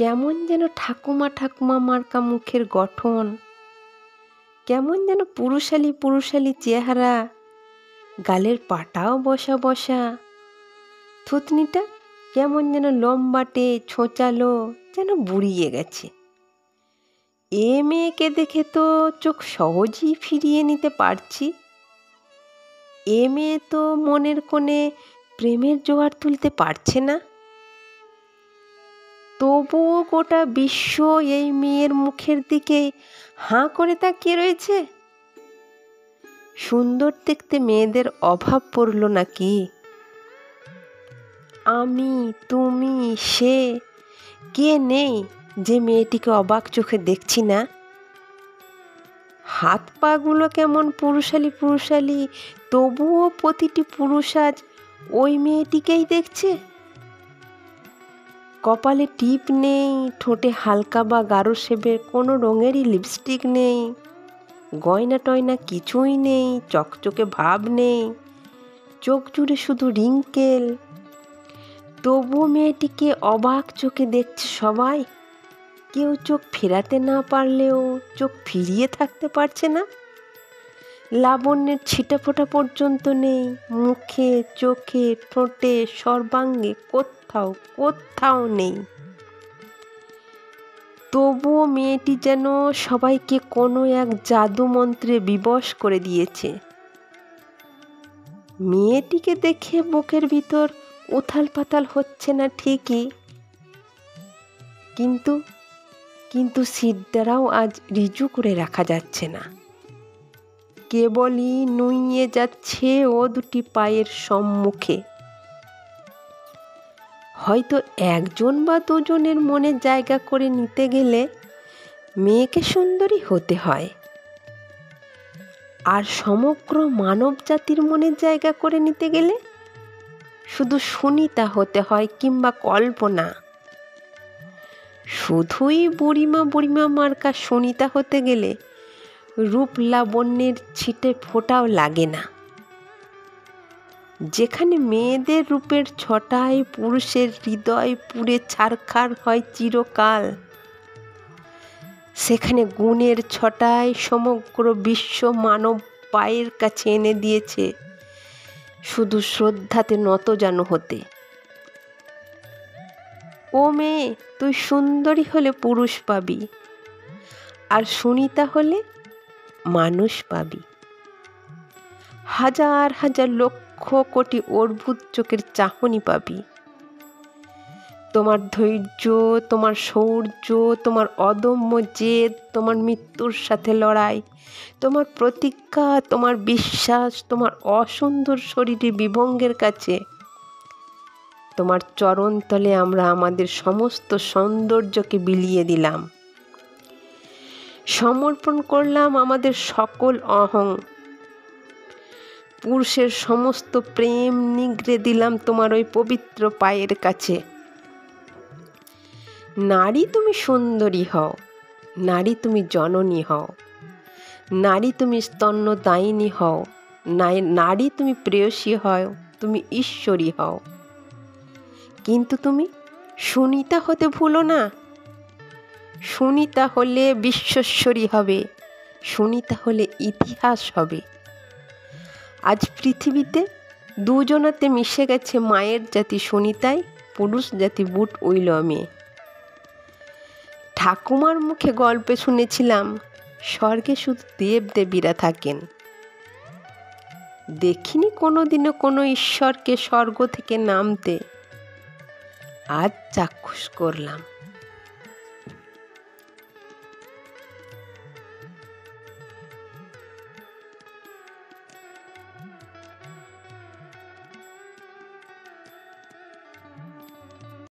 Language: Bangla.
কেমন যেন ঠাকুমা ঠাকুমা মার্কা মুখের গঠন, কেমন যেন পুরুষালী পুরুষালী চেহারা, গালের পাটাও বসা বসা, থুতনিটা কেমন যেন লম্বাটে ছোঁচালো, যেন বুড়িয়ে গেছে। এ মেয়েকে দেখে তো চোখ সহজেই ফিরিয়ে নিতে পারছি। এ মেয়ে তো মনের কোণে প্রেমের জোয়ার তুলতে পারছে না। তবুও গোটা বিশ্ব এই মেয়ের মুখের দিকে হাঁ করে তাকিয়ে রয়েছে। সুন্দর দেখতে মেয়েদের অভাব পড়ল নাকি? আমি, তুমি, সে, কে নেই যে মেয়েটিকে অবাক চোখে দেখছি না? হাত পাগুলো কেমন পুরুষালী পুরুষালী, তবুও প্রতিটি পুরুষ আজ ওই মেয়েটিকেই দেখছে। কপালে টিপ নেই, ঠোঁটে হালকা বা গাঢ় শেডের কোনো রঙেরই লিপস্টিক নেই, গয়না টয়না কিছুই নেই, চকচকে ভাব নেই, চোখ জুড়ে শুধু রিঙ্কেল। তবুও মেয়েটিকে অবাক চোখে দেখছে সবাই। কেউ চোখ ফেরাতে না পারলেও চোখ ফিরিয়ে থাকতে পারছে না। লাবণ্যের ছিটাফোঁটা পর্যন্ত নেই, মুখে, চোখে, ঠোঁটে, সর্বাঙ্গে কোথাও কোথাও নেই। তবুও মেয়েটি যেন সবাইকে কোনো এক জাদু মন্ত্রে বিবশ করে দিয়েছে। মেয়েটিকে দেখে বুকের ভিতর উথাল পাতাল হচ্ছে না ঠিকই, কিন্তু সিটটাও আজ রিজু করে রাখা যাচ্ছে না। কেবলই নুইয়ে যাচ্ছে ও দুটি পায়ের সম্মুখে। হয়তো একজন বা দুজনের মনে জায়গা করে নিতে গেলে মেয়েকে সুন্দরী হতে হয়, আর সমগ্র মানব জাতির মনের জায়গা করে নিতে গেলে শুধু সুনিতা হতে হয় কিংবা কল্পনা। শুধুই বুড়িমা বুড়িমা মার্কা সুনিতা হতে গেলে রূপ লাবণ্যের ছিটে ফোঁটাও লাগে না। যেখানে মেয়েদের রূপের ছটায় পুরুষের হৃদয় পুড়ে ছারখার হয় চিরকাল, সেখানে গুণের ছটায় সমগ্র বিশ্ব মানব পায়ের কাছে এনে দিয়েছে শুধু শ্রদ্ধাতে নতজানু হতে। ও মেয়ে, তুই সুন্দরী হলে পুরুষ পাবি, আর সুনিতা হলে মানুষ পাবি। হাজার হাজার লক্ষ কোটি অদ্ভুত চোখের চাহনি পাবি। তোমার ধৈর্য, তোমার শৌর্য, তোমার অদম্য জেদ, তোমার মৃত্যুর সাথে লড়াই, তোমার প্রতিজ্ঞা, তোমার বিশ্বাস, তোমার অসুন্দর শরীরের বিভঙ্গের কাছে তোমার চরণতলে আমরা আমাদের সমস্ত সৌন্দর্যকে বিলিয়ে দিলাম। সমর্পণ করলাম আমাদের সকল অহং। পুরুষের সমস্ত প্রেম নিগড়ে দিলাম তোমার ওই পবিত্র পায়ের কাছে। নারী তুমি সুন্দরী হও, নারী তুমি জননী হও, নারী তুমি স্তন্যদায়িনী হও, নারী তুমি প্রেয়সী হও, তুমি ঈশ্বরী হও। কিন্তু তুমি সুনিতা হতে ভুলো না। সুনিতা হলে বিশ্বশ্বরী হবে, সুনিতা হলে ইতিহাস হবে। আজ পৃথিবীতে দুজনাতে মিশে গেছে মায়ের জাতি সুনিতায়, পুরুষ জাতি বুট উইলমে। ঠাকুমার মুখে গল্পে শুনেছিলাম স্বর্গে শুধু দেবদেবীরা থাকেন। দেখিনি কোনোদিনও কোনো ঈশ্বরকে স্বর্গ থেকে নামতে। আজ চাক্ষুষ করলাম।